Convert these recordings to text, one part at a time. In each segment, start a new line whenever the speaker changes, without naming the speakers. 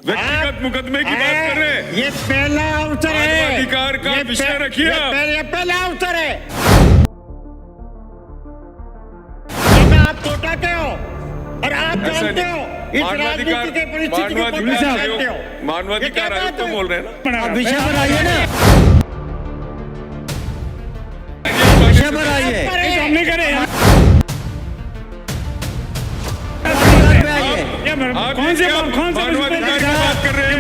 व्यक्तिगत मुकदमे की बात कर रहे हैं।
ये पहला अवसर है,
मानवाधिकार का विषय रखिए आप।
ये पहला अवसर है। आप कोटा के हो और आप जानते हो इस राजनीति के परिस्थिति को जानते हो।
मानवाधिकार आयोग तो बोल रहे हैं ना।
अब विषय पर आइए ना, विषय पर आइए।
हमने करे कौन से
मानवाधिकार की बात कर रहे हैं।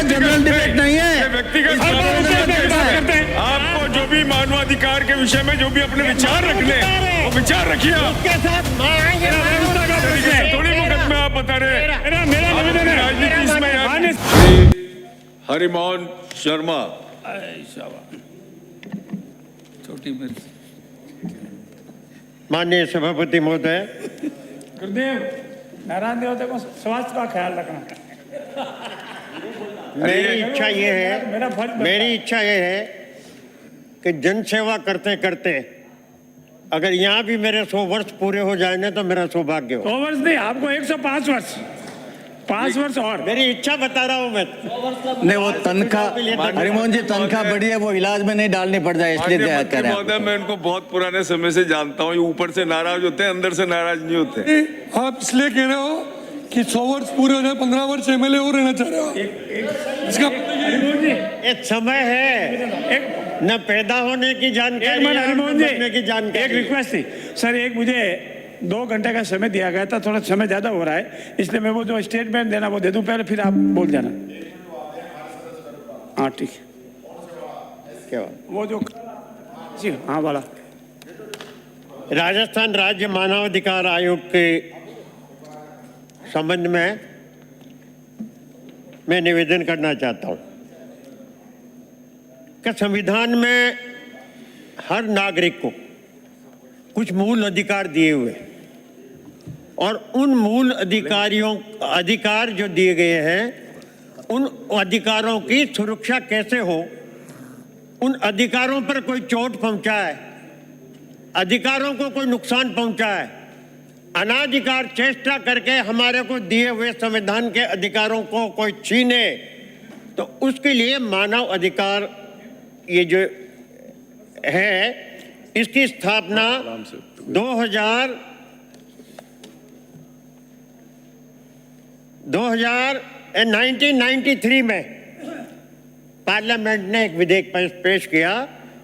जनरल डिबेट नहीं है,
व्यक्तिगत करते हैं। आपको जो भी मानवाधिकार के विषय में जो भी अपने विचार रखने वो विचार रखिए।
उसके साथ
थोड़ी मुकदमे आप बता रहे हैं।
मेरा निवेदन है
राजनीति इसमें श्री हरिमोहन शर्मा।
छोटी मिर्च।
माननीय सभापति महोदय,
गुरुदेव नारायण देवता को स्वास्थ्य का ख्याल रखना।
मेरी इच्छा ये है कि जन सेवा करते करते अगर यहाँ भी मेरे 100 वर्ष पूरे हो जाए ना तो मेरा सौभाग्य हो।
100 वर्ष नहीं, आपको 105 वर्ष, 5 वर्ष और।
मेरी इच्छा बता रहा हूँ मैं।
नहीं, वो तनख्वाह हरिमोहन जी तनख्वाह बढ़ी है, वो इलाज में नहीं डालनी पड़ जाए, इसलिए दया करें।
महोदय, मैं इनको बहुत पुराने समय से जानता हूँ। ये ऊपर से नाराज होते हैं, अंदर से नाराज नहीं होते।
आप इसलिए कह रहे हो कि 100 वर्ष पूरे हो जाए, 15 वर्ष एमएलए और रहना चाह रहे हो। इसका
एक समय है न पैदा होने की जानकारी,
एक रिक्वेस्ट थी सर, एक मुझे 2 घंटे का समय दिया गया था, थोड़ा समय ज्यादा हो रहा है, इसलिए मैं वो जो स्टेटमेंट देना वो दे दूं पहले, फिर आप बोल देना। हाँ ठीक,
क्या
वो जो जी हाँ वाला।
राजस्थान राज्य मानवाधिकार आयोग के संबंध में मैं निवेदन करना चाहता हूं कि संविधान में हर नागरिक को कुछ मूल अधिकार दिए हुए और उन मूल अधिकार जो दिए गए हैं उन अधिकारों की सुरक्षा कैसे हो, उन अधिकारों पर कोई चोट पहुंचाए, अधिकारों को कोई नुकसान पहुंचाए, अनाधिकार चेष्टा करके हमारे को दिए हुए संविधान के अधिकारों को कोई छीने, तो उसके लिए मानव अधिकार ये जो है इसकी स्थापना 1993 में पार्लियामेंट ने एक विधेयक पेश किया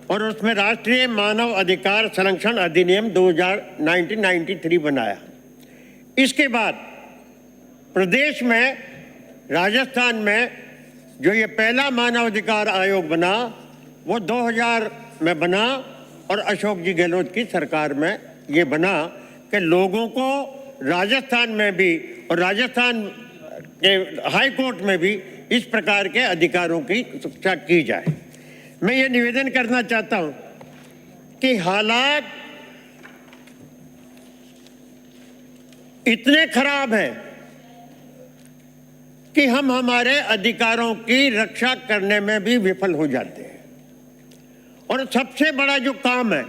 और उसमें राष्ट्रीय मानव अधिकार संरक्षण अधिनियम 1993 बनाया। इसके बाद प्रदेश में राजस्थान में जो ये पहला मानव अधिकार आयोग बना वो 2000 में बना और अशोक जी गहलोत की सरकार में ये बना कि लोगों को राजस्थान में भी और राजस्थान के हाई कोर्ट में भी इस प्रकार के अधिकारों की सुरक्षा की जाए। मैं ये निवेदन करना चाहता हूं कि हालात इतने खराब हैं कि हम हमारे अधिकारों की रक्षा करने में भी विफल हो जाते हैं। और सबसे बड़ा जो काम है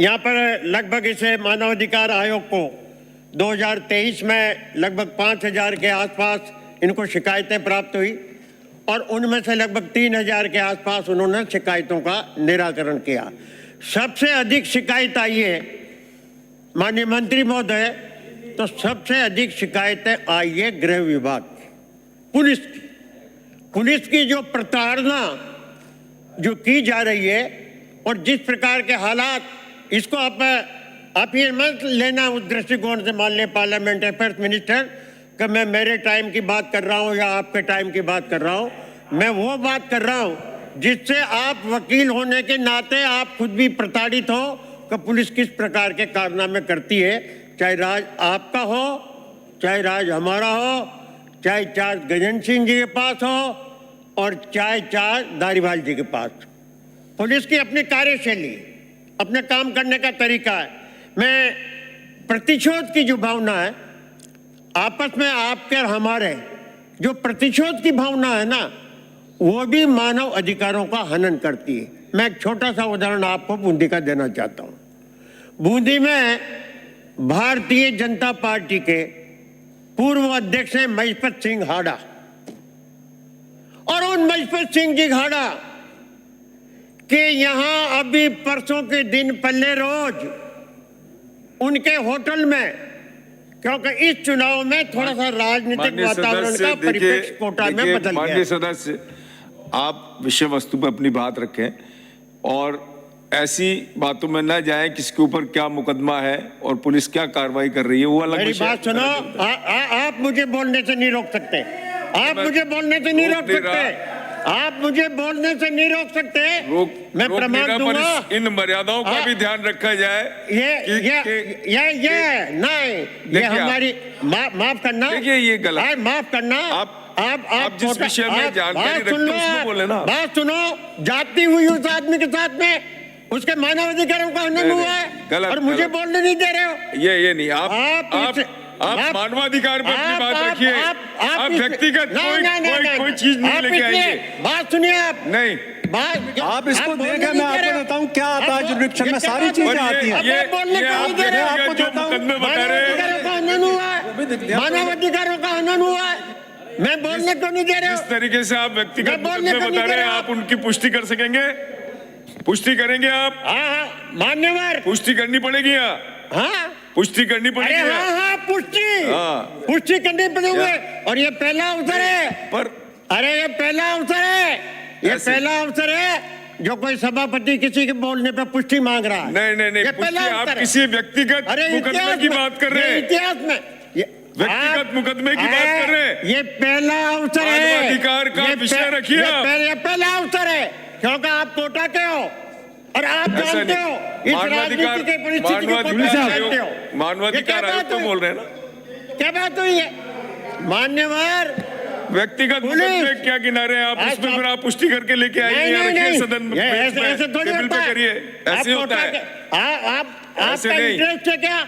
यहाँ पर लगभग इसे मानवाधिकार आयोग को 2023 में लगभग 5000 के आसपास इनको शिकायतें प्राप्त हुई और उनमें से लगभग 3000 के आसपास उन्होंने शिकायतों का निराकरण किया। सबसे अधिक शिकायत आई है माननीय मंत्री महोदय, तो सबसे अधिक शिकायतें आई है गृह विभाग की, पुलिस की जो प्रताड़ना जो की जा रही है और जिस प्रकार के हालात, इसको आप ये मत लेना उस दृष्टिकोण से, मान लें पार्लियामेंट अफेयर्स मिनिस्टर कि मैं मेरे टाइम की बात कर रहा हूं या आपके टाइम की बात कर रहा हूं। मैं वो बात कर रहा हूं जिससे आप वकील होने के नाते आप खुद भी प्रताड़ित हो कि पुलिस किस प्रकार के कारनामे करती है, चाहे राज आपका हो, चाहे राज हमारा हो, चाहे चार्ज गजेंद्र सिंह जी के पास हो और चाहे चार्ज धारीवाल जी के पास। पुलिस की अपनी कार्यशैली, अपने काम करने का तरीका है। मैं प्रतिशोध की जो भावना है आपस में आपके और हमारे, जो प्रतिशोध की भावना है ना, वो भी मानव अधिकारों का हनन करती है। मैं एक छोटा सा उदाहरण आपको बूंदी का देना चाहता हूं। बूंदी में भारतीय जनता पार्टी के पूर्व अध्यक्ष हैं महिपत सिंह हाड़ा, और उन महिपत सिंह जी हाड़ा के यहाँ अभी परसों के दिन पहले रोज उनके होटल में, क्योंकि इस चुनाव में थोड़ा सा राजनीतिक वातावरण का परिप्रेक्ष्य कोटा में बदल गया।
माननीय सदस्य, आप विषय वस्तु पर अपनी बात रखें और ऐसी बातों में न जाएं किसके ऊपर क्या मुकदमा है और पुलिस क्या कार्रवाई कर रही है, वो अलग
मेरी
विषय।
बात सुनो, आप मुझे बोलने से नहीं रोक सकते, आप मुझे बोलने से नहीं रोक सकते, आप मुझे बोलने से नहीं रोक सकते। मैं प्रमाण दूंगा।
इन मर्यादाओं का भी ध्यान रखा जाए।
ये नहीं, ये हमारी माफ करना,
देखिए ये गलत,
माफ करना।
आप जिस विषय में जानकारी रखते हैं उसमें बोले ना।
बात सुनो, जाती हुई उस आदमी के साथ में उसके मानवाधिकारों का हनन हुआ है और मुझे बोलने नहीं दे रहे हो।
ये नहीं, आप मानवाधिकार पर अपनी बात रखिए। आप व्यक्तिगत कोई चीज नहीं लेके आएंगे।
बात सुनिए आप।
नहीं,
आप इसको देखें, मैं आपको बताता हूँ क्या आता है जुरिडिक्शन में, सारी चीजें आती हैं।
ये आपको जो मुकदमे बता रहे हैं,
मानवाधिकारों का हनन हुआ है, मैं बोलने को नहीं दे रहे हो।
इस तरीके से आप व्यक्तिगत मुकदमे बता रहे हैं, आप उनकी पुष्टि कर सकेंगे? पुष्टि करेंगे आप?
हाँ, मान्यवर,
पुष्टि करनी पड़ेगी।
हाँ,
पुष्टि करनी पड़ेगी।
हाँ, पुष्टि करनी पड़ेगी। और ये पहला अवसर है,
पर
अरे ये पहला अवसर है, ये पहला अवसर है जो कोई सभापति किसी के बोलने पे पुष्टि मांग रहा है।
नहीं, आप किसी व्यक्तिगत मुकदमे की बात कर रहे हैं।
इतिहास में
व्यक्तिगत मुकदमे की बात कर रहे हैं।
ये पहला अवसर है,
मानवाधिकार का विषय रखिए।
ये पहला अवसर है, क्योंकि आप कोटा के हो और आप जानते हो इस राजनीति के परिस्थिति को जानते हो।
मानवाधिकार आयोग तो बोल रहे हैं ना।
क्या बात हुई है मान्यवर?
व्यक्तिगत मुकदमे क्या किनारे, आप उसमें फिर आप पुष्टि करके लेके आइए सदन में।
ऐसे थोड़ी होता है,
करिए, ऐसे होता है।
आपका इंटरेस्ट है क्या?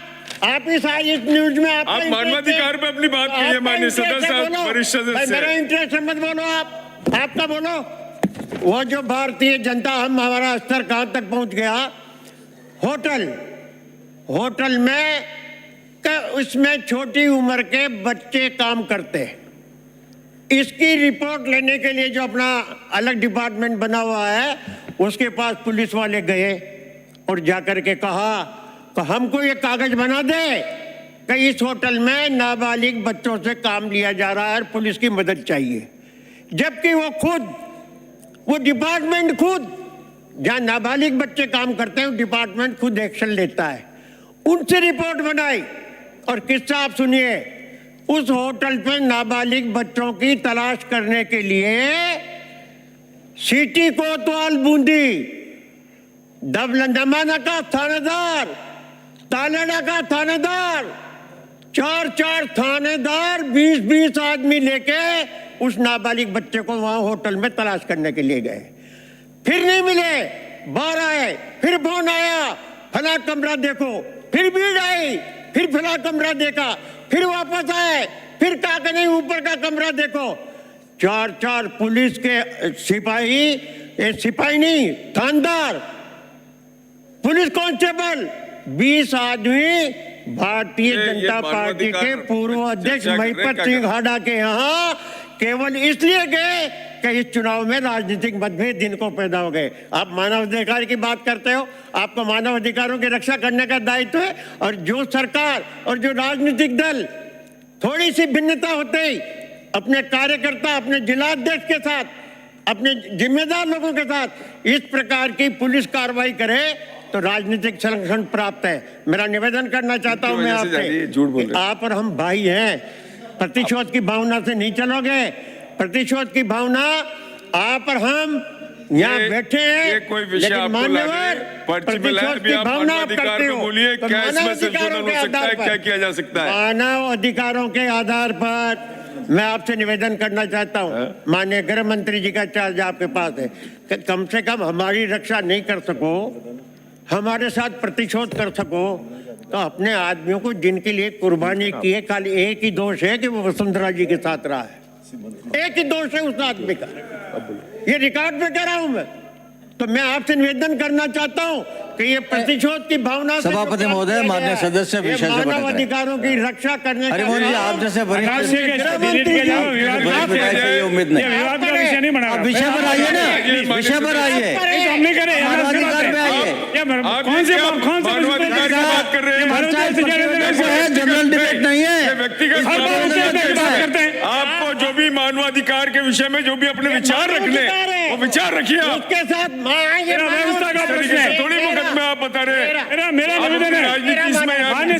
आप इस न्यूज में आप
मानवाधिकार पे अपनी बात कीजिए। माननीय सदस्य, वरिष्ठ सदस्य,
मेरा इंटरेस्ट मत बोलो, आप आपका बोलो। वो जो भारतीय जनता, हमारा स्तर कहां तक पहुंच गया, होटल में उसमें छोटी उम्र के बच्चे काम करते हैं। इसकी रिपोर्ट लेने के लिए जो अपना अलग डिपार्टमेंट बना हुआ है, उसके पास पुलिस वाले गए और जाकर के कहा कि हमको ये कागज बना दे कि इस होटल में नाबालिग बच्चों से काम लिया जा रहा है और पुलिस की मदद चाहिए। जबकि वो डिपार्टमेंट खुद, जहां नाबालिग बच्चे काम करते हैं, डिपार्टमेंट खुद एक्शन लेता है। उनसे रिपोर्ट बनाई और किस्सा आप सुनिए। उस होटल पर नाबालिग बच्चों की तलाश करने के लिए सिटी कोतवाल बूंदी, दमना का थानेदार, तालेड़ा का थानेदार, 4 थानेदार 20 आदमी लेके उस नाबालिग बच्चे को वहां होटल में तलाश करने के लिए गए। फिर नहीं मिले, बाहर आए, फिर फोन आया, फला कमरा देखो, फिर भीड़ आई, फिर फला कमरा देखा, फिर वापस आए, फिर कहा कि नहीं ऊपर का कमरा देखो। 4 पुलिस के सिपाही नहीं, थानेदार, पुलिस कांस्टेबल, 20 आदमी भारतीय जनता पार्टी के पूर्व अध्यक्ष महिपत सिंह हाड़ा के यहाँ केवल इसलिए गए कि इस चुनाव में राजनीतिक मतभेद दिन को पैदा हो गए। आप मानवाधिकार की बात करते हो, आपको मानव अधिकारों की रक्षा करने का दायित्व है। और जो सरकार और जो राजनीतिक दल थोड़ी सी भिन्नता होते ही अपने कार्यकर्ता, अपने जिलाध्यक्ष के साथ, अपने जिम्मेदार लोगों के साथ इस प्रकार की पुलिस कार्रवाई करे तो राजनीतिक संरक्षण प्राप्त है। मेरा निवेदन करना चाहता हूं मैं आपसे, आप और हम भाई हैं, प्रतिशोध की भावना से नहीं चलोगे। प्रतिशोध की भावना आप और हम यहाँ बैठे हैं,
कोई विषय
लेकिन मान्यवर प्रतिशोध की भावना आप करते हो।
बोलिए क्या इसमें संशोधन हो सकता है, क्या किया जा सकता है?
मानव अधिकारों के आधार पर मैं आपसे निवेदन करना चाहता हूँ, माननीय गृह मंत्री जी का चार्ज आपके पास है, कि कम से कम हमारी रक्षा नहीं कर सको, हमारे साथ प्रतिशोध कर सको, तो अपने आदमियों को जिनके लिए कुर्बानी की है, खाली एक ही दोष है कि वो वसुंधरा जी के साथ रहा है। एक ही दोष है उस आदमी का, ये रिकॉर्ड पे कह रहा हूं मैं। तो मैं आपसे निवेदन करना चाहता हूं कि ये प्रतिशोध की भावना से
सभापति
जो काम
महोदय,
किया
माननीय
गया है,
सदस्य
ये
विषय से भटक
मानव
रहे हैं।
अधिकारों की रक्षा करने का
हरिमोहन जी, आप जैसे वरिष्ठ
आकाश से कैसे डिलीट किया जाए, विवाद का
वरिष्ठ विधायक से ये उम्मीद
ये
नहीं।
विवाद का विषय नहीं बना
आप विषय पर आइए ना, विषय पर आइए।
हम नहीं करे
मानवाधिकार पे आइए।
कौन से
मानवाधिकार की बात कर रहे हैं?
पंचायत प्रतिनिधित्व है, जनरल डिबेट नहीं
ये
है।
व्यक्तिगत
हर बार उसी पे बात करते हैं।
आपको जो भी मानवाधिकार के विषय में जो भी अपने विचार रखने वो विचार रखिए आप।
उसके साथ
व्यवस्था का प्रश्न है।
थोड़ी मुकदमे आप बता रहे हैं।
मेरा निवेदन है
राजनीति इसमें
माननीय